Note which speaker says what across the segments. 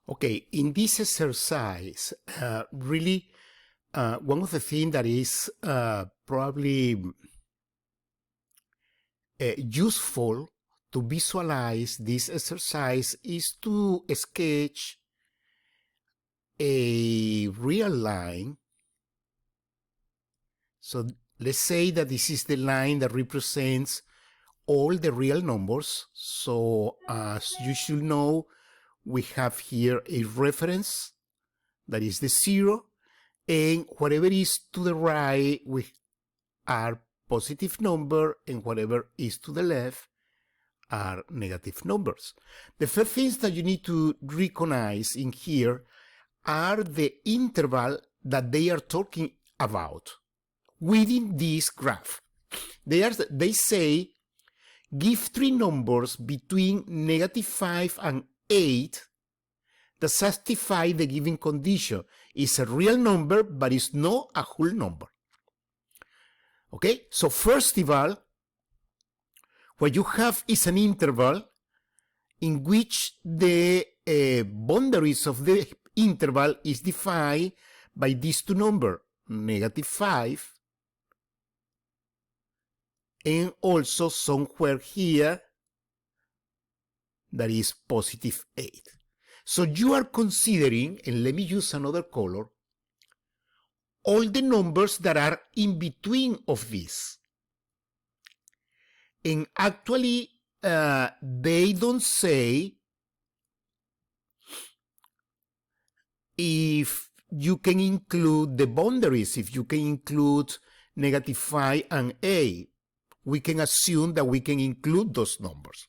Speaker 1: Okay, in this exercise, really, one of the things that is probably useful to visualize this exercise is to sketch a real line. So let's say that this is the line that represents all the real numbers. So as you should know, we have here a reference that is the 0, and whatever is to the right we are positive number, and whatever is to the left are negative numbers. The first things that you need to recognize in here are the interval that they are talking about within this graph. They say give three numbers between -5 and 8 that satisfy the given condition. It's a real number, but it's not a whole number. Okay, so first of all, what you have is an interval in which the boundaries of the interval is defined by these two numbers, -5 and also somewhere here that is +8. So you are considering, and let me use another color, all the numbers that are in between of these. And actually, they don't say if you can include the boundaries, if you can include -5 and 8. We can assume that we can include those numbers.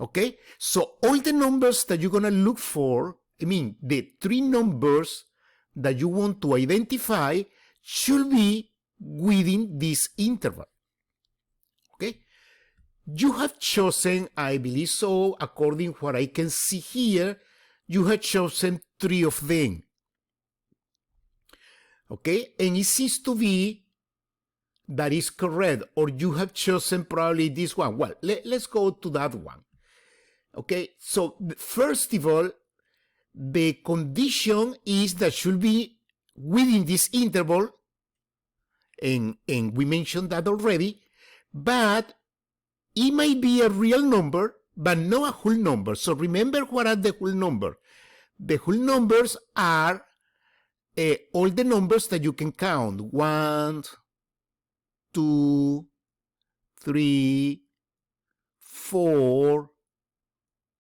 Speaker 1: Okay, so all the numbers that you're going to look for, I mean, the three numbers that you want to identify should be within this interval. Okay, you have chosen, I believe so, according to what I can see here, you have chosen 3 of them. Okay, and it seems to be that is correct, or you have chosen probably this one. Well, let's go to that one. Okay, so first of all, the condition is that should be within this interval, and we mentioned that already, but it might be a real number, but not a whole number. So remember, what are the whole numbers? The whole numbers are all the numbers that you can count. 1, 2, 3, 4,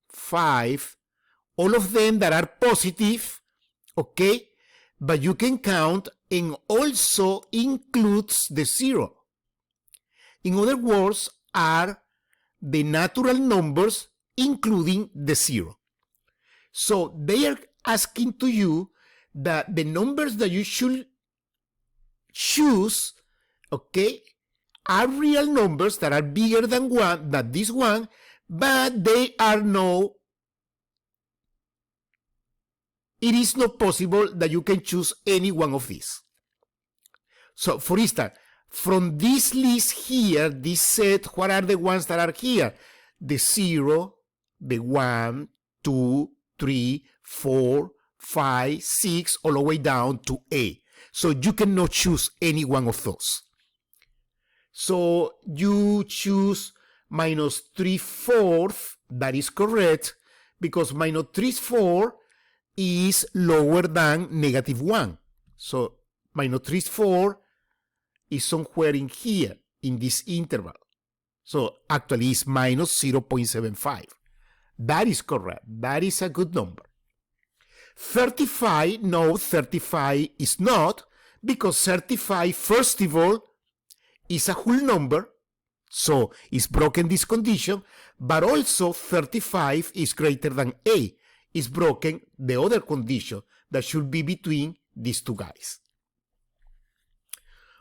Speaker 1: 5, all of them that are positive, okay? But you can count and also includes the 0. In other words, are the natural numbers including the 0. So they are asking to you that the numbers that you should choose, okay, are real numbers that are bigger than this one, but they are no, it is not possible that you can choose any one of these. So for instance, from this list here, this set, what are the ones that are here? The 0, the 1, 2, 3, 4, 5, 6, all the way down to 8. So you cannot choose any one of those. So you choose -3/4, that is correct, because -3/4 is lower than -1. So -3/4 is somewhere in here, in this interval. So actually it's -0.75. That is correct. That is a good number. 35, no, 35 is not, because 35, first of all, is a whole number, so it's broken this condition, but also 35 is greater than 8. It's broken the other condition that should be between these two guys.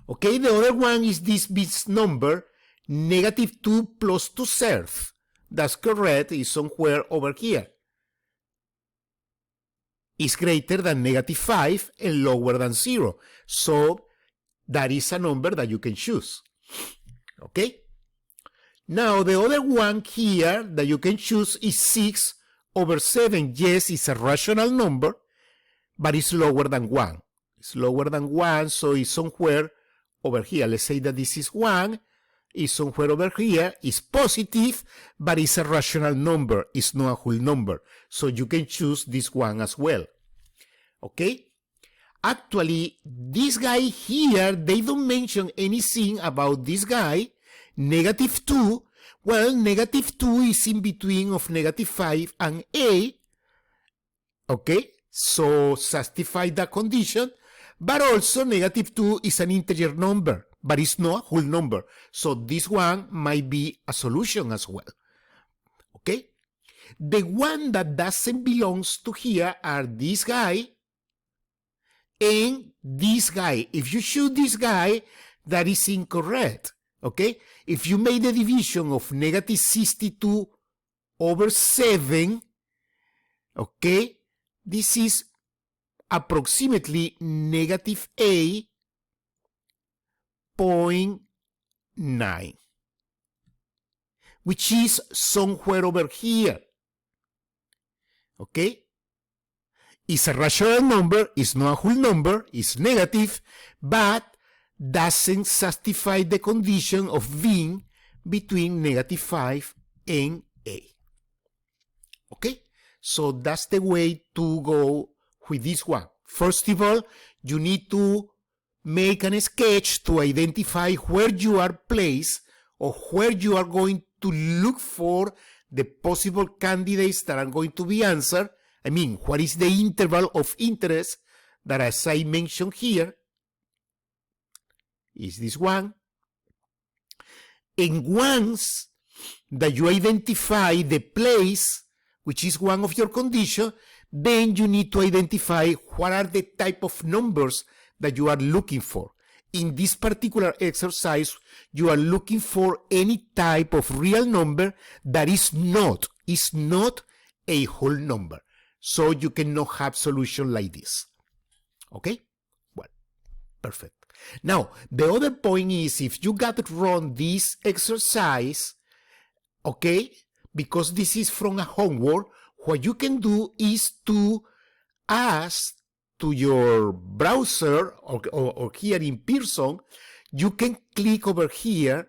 Speaker 1: Okay, the other one is this number, -2 plus 2/3. That's correct, it's somewhere over here. Is greater than -5 and lower than 0. So that is a number that you can choose. Okay? Now the other one here that you can choose is 6 over 7, yes, it's a rational number, but it's lower than 1. It's lower than 1, so it's somewhere over here. Let's say that this is 1, it's somewhere over here, it's positive, but it's a rational number, it's not a whole number. So you can choose this one as well. Okay? Actually, this guy here, they don't mention anything about this guy, negative 2. Well, negative 2 is in between of negative 5 and a. Okay? So satisfy that condition. But also negative 2 is an integer number, but it's not a whole number. So this one might be a solution as well. Okay? The one that doesn't belong to here are this guy and this guy. If you choose this guy, that is incorrect. Okay? If you made the division of negative 62 over 7, okay, this is approximately negative 8.9, which is somewhere over here. Okay? It's a rational number, it's not a whole number, it's negative, but doesn't satisfy the condition of being between negative 5 and a. Okay? So that's the way to go with this one. First of all, you need to make a sketch to identify where you are placed or where you are going to look for the possible candidates that are going to be answered. I mean, what is the interval of interest that, as I mentioned here, is this one. And once that you identify the place, which is one of your conditions, then you need to identify what are the type of numbers that you are looking for. In this particular exercise, you are looking for any type of real number that is not a whole number. So you cannot have solution like this. Okay? Well, perfect. Now, the other point is if you got it wrong this exercise, okay, because this is from a homework, what you can do is to ask to your browser or here in Pearson, you can click over here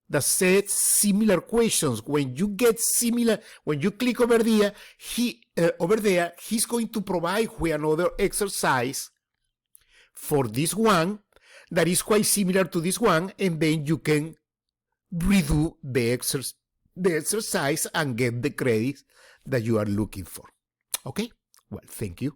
Speaker 1: that says similar questions. When you get similar, when you click over there, he's going to provide with another exercise for this one that is quite similar to this one, and then you can redo the exercise and get the credits that you are looking for. Okay? Well, thank you.